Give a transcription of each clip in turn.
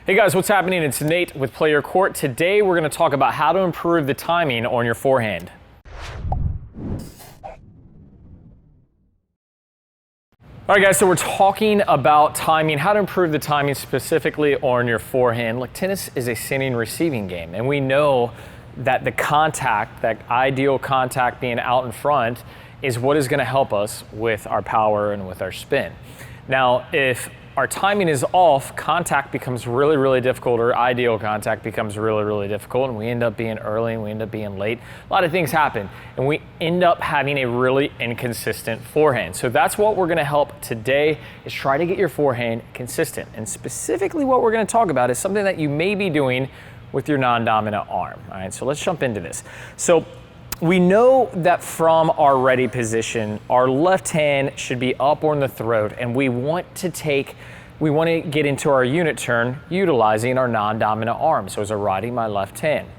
Hey guys, what's happening? It's Nate with Play Your Court. Today we're going to talk about how to improve the timing on your forehand. All right guys, so we're talking about timing, how to improve the timing specifically on your forehand. Look, tennis is a sending receiving game, and we know that the contact, that ideal contact being out in front, is what is going to help us with our power and with our spin. Now, if our timing is off, contact becomes really, really difficult, or ideal contact becomes really, really difficult, and we end up being early and we end up being late. A lot of things happen, and we end up having a really inconsistent forehand. So that's what we're gonna help today, is try to get your forehand consistent. And specifically what we're gonna talk about is something that you may be doing with your non-dominant arm. All right, so let's jump into this. So we know that from our ready position, our left hand should be up on the throat, and we want to get into our unit turn utilizing our non-dominant arm. So as I'm riding my left hand.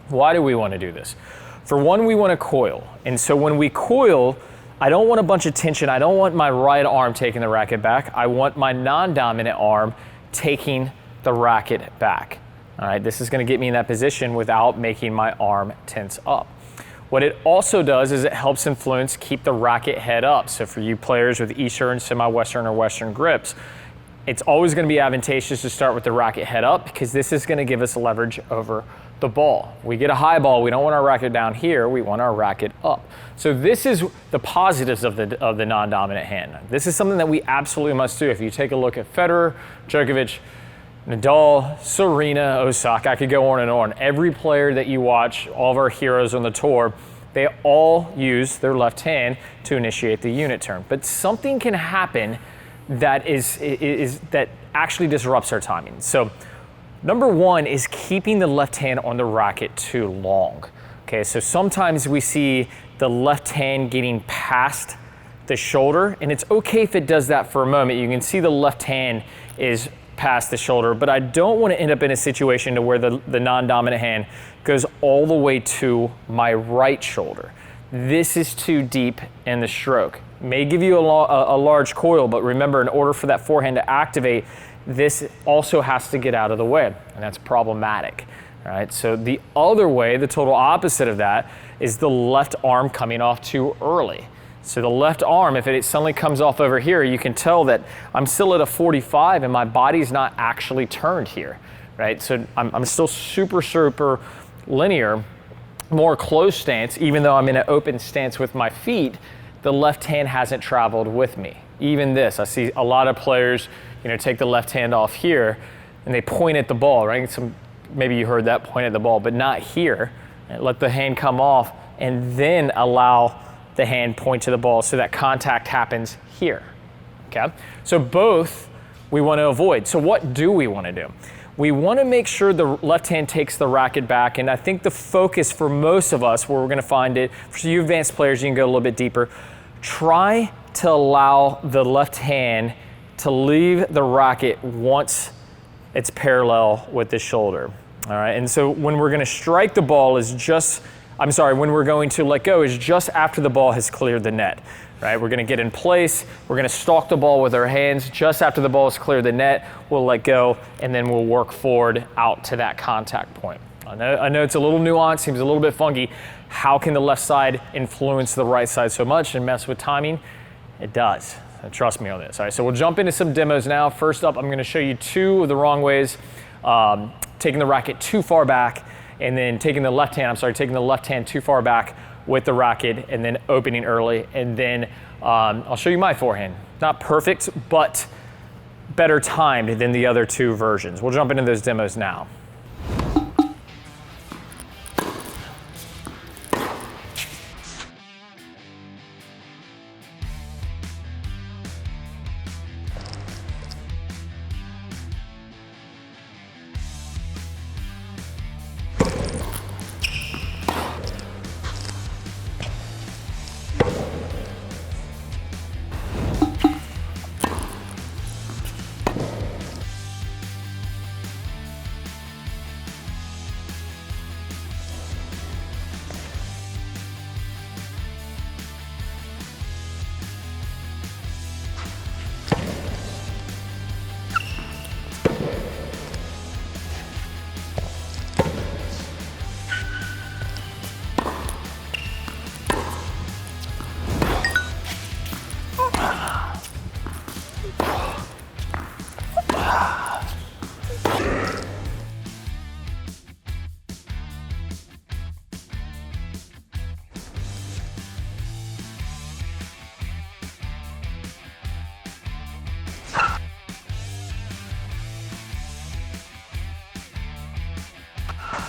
Why do we want to do this? For one, we want to coil. And so when we coil, I don't want a bunch of tension. I don't want my right arm taking the racket back. I want my non-dominant arm taking the racket back. All right, this is going to get me in that position without making my arm tense up. What it also does is it helps influence keep the racket head up. So for you players with Eastern, semi-Western, or Western grips, it's always going to be advantageous to start with the racket head up, because this is going to give us leverage over the ball. We get a high ball, we don't want our racket down here, we want our racket up. So this is the positives of the non-dominant hand. This is something that we absolutely must do. If you take a look at Federer, Djokovic, Nadal, Serena, Osaka, I could go on and on. Every player that you watch, all of our heroes on the tour, they all use their left hand to initiate the unit turn. But something can happen that that actually disrupts our timing. So number one is keeping the left hand on the racket too long. Okay, so sometimes we see the left hand getting past the shoulder, and it's okay if it does that for a moment. You can see the left hand is past the shoulder, but I don't want to end up in a situation to where the non-dominant hand goes all the way to my right shoulder. This is too deep in the stroke. May give you a large coil, but remember, in order for that forehand to activate, this also has to get out of the way, and that's problematic. All right, so the other way, the total opposite of that, is the left arm coming off too early. So the left arm, if it suddenly comes off over here, you can tell that I'm still at a 45 and my body's not actually turned here, right? So I'm still super linear, more closed stance. Even though I'm in an open stance with my feet, the left hand hasn't traveled with me. Even this, I see a lot of players, take the left hand off here and they point at the ball, right? Maybe you heard that, point at the ball, but not here. Let the hand come off and then allow the hand point to the ball so that contact happens here, okay? So both we want to avoid. So what do we want to do? We want to make sure the left hand takes the racket back, and I think the focus for most of us, where we're going to find it, for you advanced players, you can go a little bit deeper, try to allow the left hand to leave the racket once it's parallel with the shoulder, all right? And so when we're going to strike the ball when we're going to let go is just after the ball has cleared the net, right? We're gonna get in place, we're gonna stalk the ball with our hands. Just after the ball has cleared the net, we'll let go, and then we'll work forward out to that contact point. I know it's a little nuanced, seems a little bit funky. How can the left side influence the right side so much and mess with timing? It does, trust me on this. All right, so we'll jump into some demos now. First up, I'm gonna show you two of the wrong ways, taking the racket too far back, and then taking the left hand too far back with the racket, and then opening early. And then I'll show you my forehand. Not perfect, but better timed than the other two versions. We'll jump into those demos now.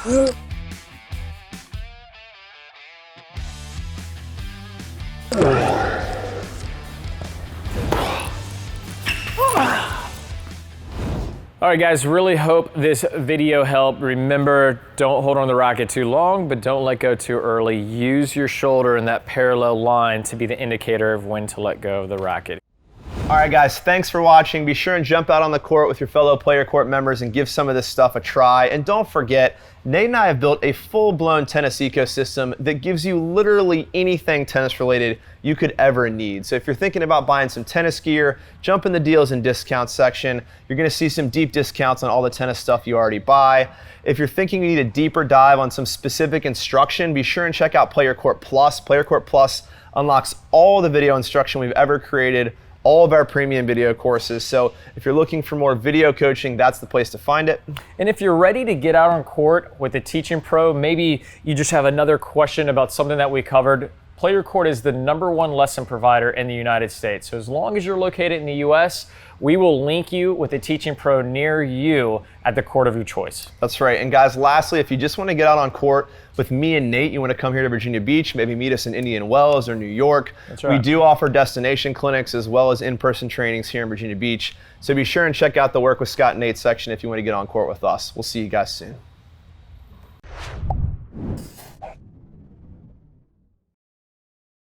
All right, guys, really hope this video helped. Remember, don't hold on the racket too long, but don't let go too early. Use your shoulder in that parallel line to be the indicator of when to let go of the racket. All right, guys, thanks for watching. Be sure and jump out on the court with your fellow Play Your Court members and give some of this stuff a try. And don't forget, Nate and I have built a full-blown tennis ecosystem that gives you literally anything tennis-related you could ever need. So if you're thinking about buying some tennis gear, jump in the deals and discounts section. You're gonna see some deep discounts on all the tennis stuff you already buy. If you're thinking you need a deeper dive on some specific instruction, be sure and check out Play Your Court Plus. Play Your Court Plus unlocks all the video instruction we've ever created, all of our premium video courses. So if you're looking for more video coaching, that's the place to find it. And if you're ready to get out on court with a teaching pro, maybe you just have another question about something that we covered, Play Your Court is the #1 lesson provider in the United States. So as long as you're located in the US, we will link you with a teaching pro near you at the court of your choice. That's right. And guys, lastly, if you just want to get out on court with me and Nate, you want to come here to Virginia Beach, maybe meet us in Indian Wells or New York. That's right. We do offer destination clinics as well as in-person trainings here in Virginia Beach. So be sure and check out the Work with Scott and Nate section if you want to get on court with us. We'll see you guys soon.